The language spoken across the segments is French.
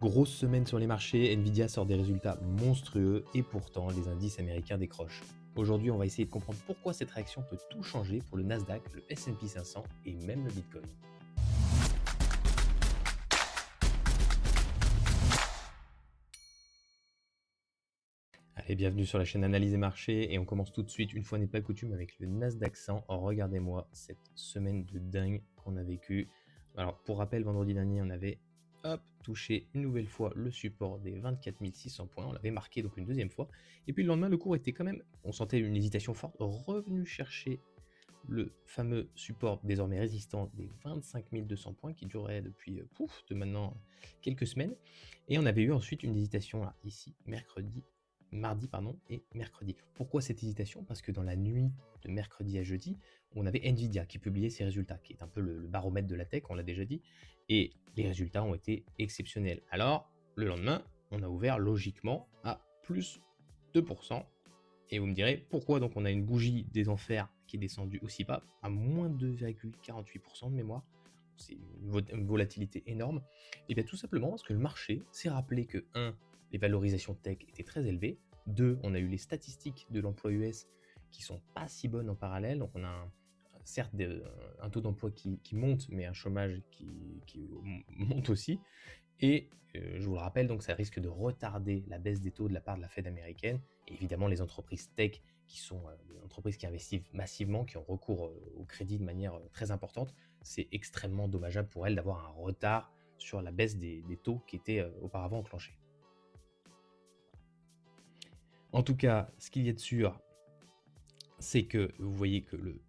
Grosse semaine sur les marchés, Nvidia sort des résultats monstrueux et pourtant les indices américains décrochent. Aujourd'hui, on va essayer de comprendre pourquoi cette réaction peut tout changer pour le Nasdaq, le S&P 500 et même le Bitcoin. Allez, bienvenue sur la chaîne Analyse des marchés et on commence tout de suite, une fois n'est pas coutume, avec le Nasdaq 100. Regardez-moi cette semaine de dingue qu'on a vécue. Alors, pour rappel, vendredi dernier, on avait touché une nouvelle fois le support des 24 600 points. On l'avait marqué donc une deuxième fois. Et puis le lendemain, le cours était quand même, on sentait une hésitation forte, revenu chercher le fameux support désormais résistant des 25 200 points qui durait depuis de maintenant quelques semaines. Et on avait eu ensuite une hésitation là, ici, mardi et mercredi. Pourquoi cette hésitation? Parce que dans la nuit de mercredi à jeudi, on avait Nvidia qui publiait ses résultats, qui est un peu le baromètre de la tech, on l'a déjà dit, et les résultats ont été exceptionnels. Alors, le lendemain, on a ouvert logiquement à plus 2%. Et vous me direz, pourquoi donc on a une bougie des enfers qui est descendue aussi bas, à moins 2,48% de mémoire? C'est une volatilité énorme. Et bien tout simplement parce que le marché s'est rappelé que 1, les valorisations tech étaient très élevées, 2, on a eu les statistiques de l'emploi US qui sont pas si bonnes en parallèle, donc on a certes un taux d'emploi qui monte, mais un chômage qui monte aussi. Et je vous le rappelle, donc ça risque de retarder la baisse des taux de la part de la Fed américaine. Et évidemment, les entreprises tech, qui sont des entreprises qui investissent massivement, qui ont recours au crédit de manière très importante, c'est extrêmement dommageable pour elles d'avoir un retard sur la baisse des taux qui étaient auparavant enclenchés. En tout cas, ce qu'il y a de sûr, c'est que vous voyez que le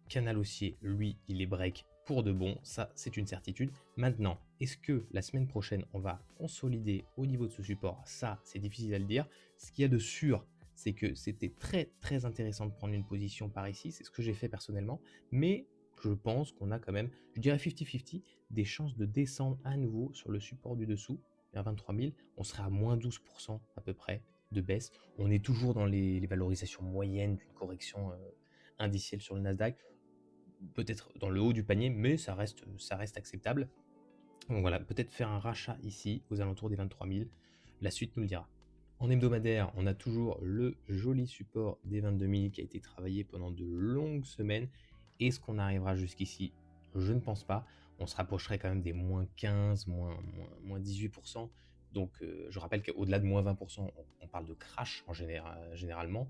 canal haussier, lui, il est break pour de bon, ça c'est une certitude. Maintenant, est-ce que la semaine prochaine, on va consolider au niveau de ce support? Ça, c'est difficile à le dire. Ce qu'il y a de sûr, c'est que c'était très très intéressant de prendre une position par ici, c'est ce que j'ai fait personnellement, mais je pense qu'on a quand même, je dirais 50-50, des chances de descendre à nouveau sur le support du dessous, vers 23 000, on serait à moins 12% à peu près de baisse. On est toujours dans les valorisations moyennes d'une correction indicielle sur le Nasdaq, peut-être dans le haut du panier, mais ça reste acceptable. Donc voilà, peut-être faire un rachat ici, aux alentours des 23 000. La suite nous le dira. En hebdomadaire, on a toujours le joli support des 22 000 qui a été travaillé pendant de longues semaines. Est-ce qu'on arrivera jusqu'ici? Je ne pense pas. On se rapprocherait quand même des moins 15, moins 18%. Donc je rappelle qu'au-delà de moins 20%, on parle de crash généralement.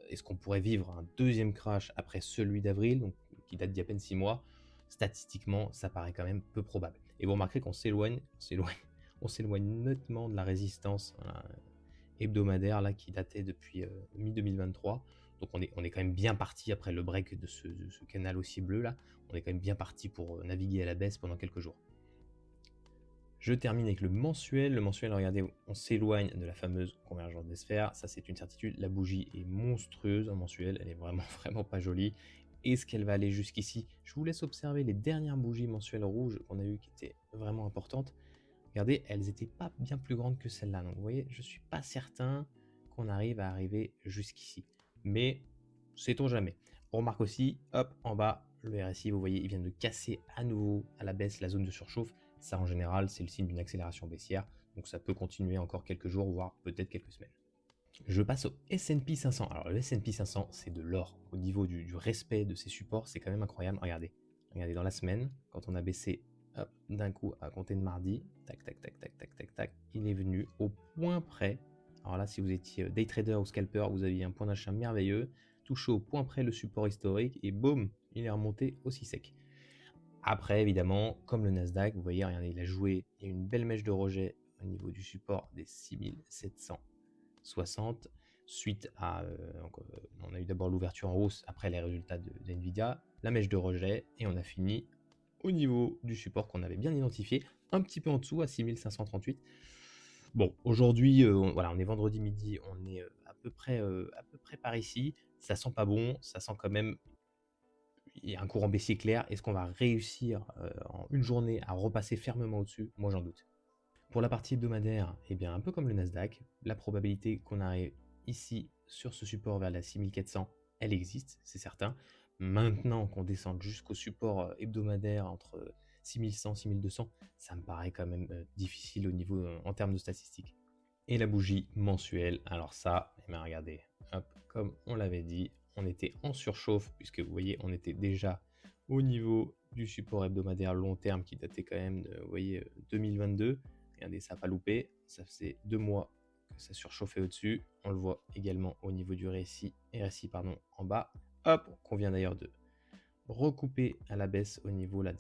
Est-ce qu'on pourrait vivre un deuxième crash après celui d'avril, donc qui date d'il y a à peine 6 mois? Statistiquement, ça paraît quand même peu probable. Et vous remarquerez qu'on on s'éloigne nettement de la résistance hebdomadaire là, qui datait depuis mi-2023. Donc on est quand même bien parti après le break de ce canal aussi bleu là. On est quand même bien parti pour naviguer à la baisse pendant quelques jours. Je termine avec le mensuel. Le mensuel, regardez, on s'éloigne de la fameuse convergence des sphères. Ça, c'est une certitude. La bougie est monstrueuse en mensuel. Elle est vraiment, vraiment pas jolie. Est-ce qu'elle va aller jusqu'ici? Je vous laisse observer les dernières bougies mensuelles rouges qu'on a eues qui étaient vraiment importantes. Regardez, elles n'étaient pas bien plus grandes que celle-là. Donc, vous voyez, je ne suis pas certain qu'on arrive à arriver jusqu'ici. Mais, sait-on jamais. On remarque aussi, hop, en bas, le RSI, vous voyez, il vient de casser à nouveau à la baisse la zone de surchauffe. Ça, en général, c'est le signe d'une accélération baissière. Donc, ça peut continuer encore quelques jours, voire peut-être quelques semaines. Je passe au S&P 500. Alors, le S&P 500, c'est de l'or. Au niveau du respect de ses supports, c'est quand même incroyable. Regardez. Regardez, dans la semaine, quand on a baissé d'un coup à compter de mardi, tac, tac, tac, tac, tac, tac, tac, il est venu au point près. Alors là, si vous étiez day trader ou scalper, vous aviez un point d'achat merveilleux, touché au point près le support historique et boum, il est remonté aussi sec. Après, évidemment, comme le Nasdaq, vous voyez, regardez, il a joué, il y a une belle mèche de rejet au niveau du support des 6760. Suite à, on a eu d'abord l'ouverture en hausse après les résultats de Nvidia, la mèche de rejet, et on a fini au niveau du support qu'on avait bien identifié, un petit peu en dessous à 6538. Bon, aujourd'hui, voilà, on est vendredi midi, on est à peu près par ici. Ça sent pas bon, ça sent quand même il y a un courant baissier clair. Est-ce qu'on va réussir en une journée à repasser fermement au-dessus? Moi, j'en doute. Pour la partie hebdomadaire, eh bien, un peu comme le Nasdaq, la probabilité qu'on arrive ici sur ce support vers la 6400, elle existe, c'est certain. Maintenant qu'on descende jusqu'au support hebdomadaire entre 6100, 6200, ça me paraît quand même difficile au niveau en termes de statistiques. Et la bougie mensuelle, alors ça, eh bien, regardez, hop, comme on l'avait dit, on était en surchauffe, puisque vous voyez, on était déjà au niveau du support hebdomadaire long terme qui datait quand même de, vous voyez, 2022. Regardez, ça n'a pas loupé, ça faisait 2 mois que ça surchauffait au-dessus. On le voit également au niveau du RSI pardon, en bas. Hop, qu'on vient d'ailleurs de recouper à la baisse au niveau, là,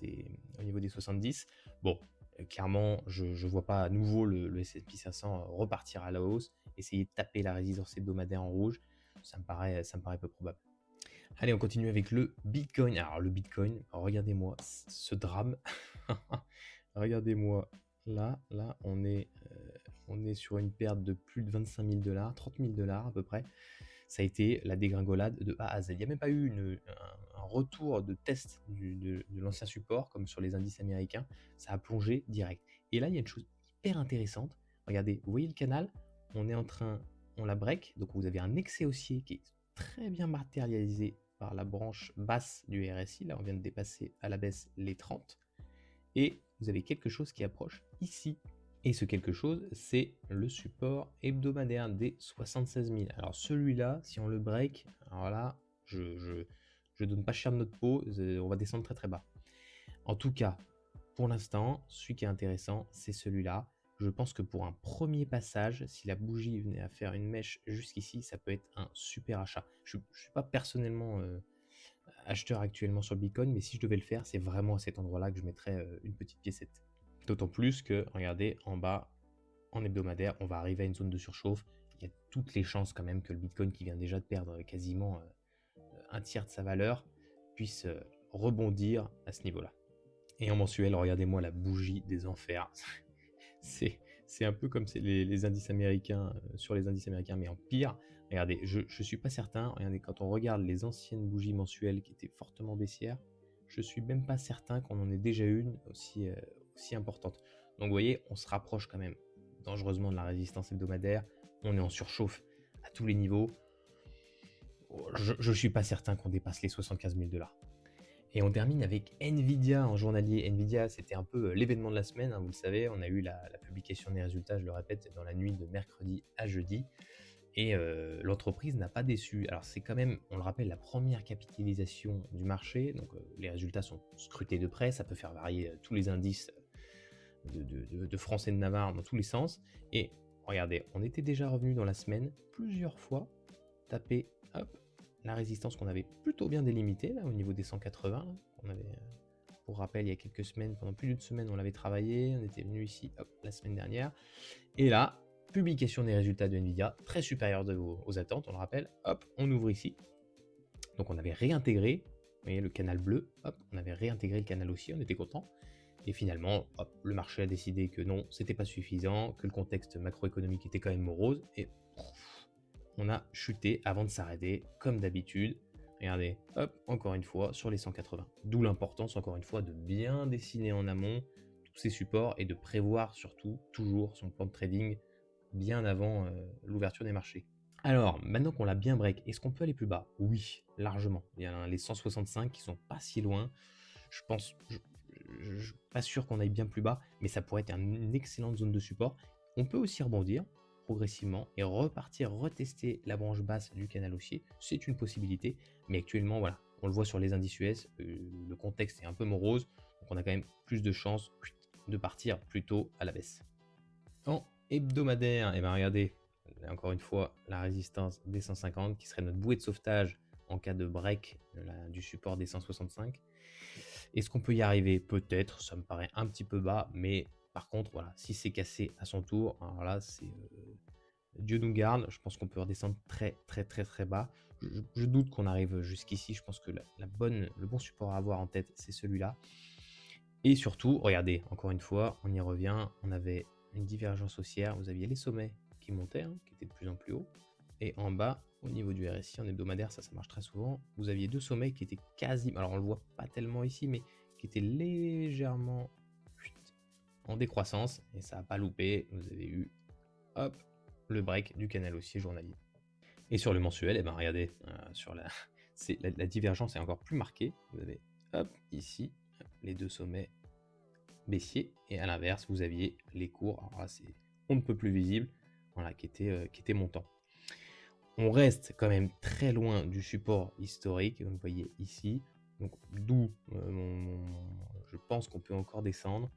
au niveau des 70. Bon, clairement, je ne vois pas à nouveau le S&P 500 repartir à la hausse, essayer de taper la résistance hebdomadaire en rouge, ça me paraît peu probable. Allez, on continue avec le Bitcoin. Alors le Bitcoin, regardez-moi ce drame. Regardez-moi là, on est sur une perte de plus de 25 000 $, 30 000 $ à peu près. Ça a été la dégringolade de A à Z. Il n'y a même pas eu un retour de test de l'ancien support, comme sur les indices américains. Ça a plongé direct. Et là, il y a une chose hyper intéressante. Regardez, vous voyez le canal, on la break. Donc vous avez un excès haussier qui est très bien matérialisé par la branche basse du RSI. Là, on vient de dépasser à la baisse les 30. Et vous avez quelque chose qui approche ici. Et ce quelque chose, c'est le support hebdomadaire des 76 000. Alors celui-là, si on le break, alors là, je donne pas cher de notre peau, on va descendre très très bas. En tout cas, pour l'instant, celui qui est intéressant, c'est celui-là. Je pense que pour un premier passage, si la bougie venait à faire une mèche jusqu'ici, ça peut être un super achat. Je ne suis pas personnellement acheteur actuellement sur le Bitcoin, mais si je devais le faire, c'est vraiment à cet endroit-là que je mettrais une petite piécette. D'autant plus que, regardez, en bas, en hebdomadaire, on va arriver à une zone de surchauffe. Il y a toutes les chances quand même que le Bitcoin, qui vient déjà de perdre quasiment un tiers de sa valeur, puisse rebondir à ce niveau-là. Et en mensuel, regardez-moi la bougie des enfers. c'est un peu comme les indices américains, sur les indices américains, mais en pire. Regardez, je ne suis pas certain. Regardez, quand on regarde les anciennes bougies mensuelles qui étaient fortement baissières, je ne suis même pas certain qu'on en ait déjà une aussi importante. Donc vous voyez, on se rapproche quand même dangereusement de la résistance hebdomadaire. On est en surchauffe à tous les niveaux. Je ne suis pas certain qu'on dépasse les 75 000 $. Et on termine avec Nvidia en journalier. Nvidia, c'était un peu l'événement de la semaine, hein, vous le savez. On a eu la publication des résultats, je le répète, dans la nuit de mercredi à jeudi. Et l'entreprise n'a pas déçu. Alors c'est quand même, on le rappelle, la première capitalisation du marché. Donc les résultats sont scrutés de près. Ça peut faire varier tous les indices de France et de Navarre dans tous les sens. Et regardez, on était déjà revenu dans la semaine plusieurs fois taper, hop, la résistance qu'on avait plutôt bien délimitée là, au niveau des 180. On avait, pour rappel, il y a quelques semaines, pendant plus d'une semaine, on l'avait travaillé. On était venu ici, hop, la semaine dernière. Et là, publication des résultats de Nvidia, très supérieure aux attentes, on le rappelle. Hop, on ouvre ici. Donc on avait réintégré, vous voyez, le canal bleu. Hop, on avait réintégré le canal aussi, on était content. Et finalement, hop, le marché a décidé que non, c'était pas suffisant, que le contexte macroéconomique était quand même morose. Et on a chuté avant de s'arrêter, comme d'habitude. Regardez, hop, encore une fois, sur les 180. D'où l'importance, encore une fois, de bien dessiner en amont tous ces supports et de prévoir surtout, toujours, son plan de trading bien avant l'ouverture des marchés. Alors, maintenant qu'on l'a bien break, est-ce qu'on peut aller plus bas? Oui, largement. Il y a les 165 qui sont pas si loin. Je pense, je suis pas sûr qu'on aille bien plus bas, mais ça pourrait être une excellente zone de support. On peut aussi rebondir progressivement et repartir retester la branche basse du canal haussier. C'est une possibilité, mais actuellement, voilà, on le voit sur les indices US, le contexte est un peu morose, donc on a quand même plus de chances de partir plutôt à la baisse. En hebdomadaire, et bien regardez, encore une fois, la résistance des 150 qui serait notre bouée de sauvetage en cas de break du support des 165. Est-ce qu'on peut y arriver? Peut-être, ça me paraît un petit peu bas, mais par contre, voilà, si c'est cassé à son tour, alors là, c'est Dieu nous garde. Je pense qu'on peut redescendre très très très très bas. Je doute qu'on arrive jusqu'ici. Je pense que le bon support à avoir en tête, c'est celui-là. Et surtout, regardez, encore une fois, on y revient. On avait une divergence haussière. Vous aviez les sommets qui montaient, hein, qui étaient de plus en plus hauts. Et en bas, au niveau du RSI en hebdomadaire, ça marche très souvent. Vous aviez deux sommets qui étaient quasi, alors on le voit pas tellement ici, mais qui étaient légèrement en décroissance. Et ça n'a pas loupé. Vous avez eu, hop, le break du canal haussier journalier. Et sur le mensuel, et ben regardez, sur la divergence est encore plus marquée. Vous avez, hop, ici, les deux sommets baissier, et à l'inverse, vous aviez les cours, alors là, c'est on ne peut plus visible, voilà, qui étaient montants. On reste quand même très loin du support historique, vous le voyez ici, donc d'où je pense qu'on peut encore descendre.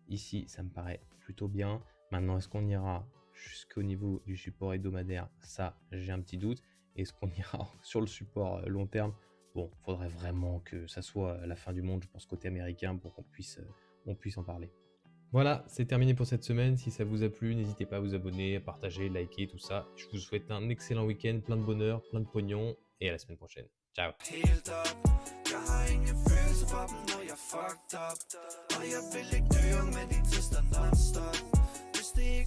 Ici, ça me paraît plutôt bien. Maintenant, est-ce qu'on ira jusqu'au niveau du support hebdomadaire? Ça, j'ai un petit doute. Est-ce qu'on ira sur le support long terme? Bon, il faudrait vraiment que ça soit la fin du monde, je pense, côté américain, pour qu'on puisse en parler. Voilà, c'est terminé pour cette semaine. Si ça vous a plu, n'hésitez pas à vous abonner, à partager, liker, tout ça. Je vous souhaite un excellent week-end, plein de bonheur, plein de pognon, et à la semaine prochaine. Ciao. Helt op. Jeg har ingen følelse for dem, når jeg fucked up. Og jeg vil ikke dø, men de tester non-stop.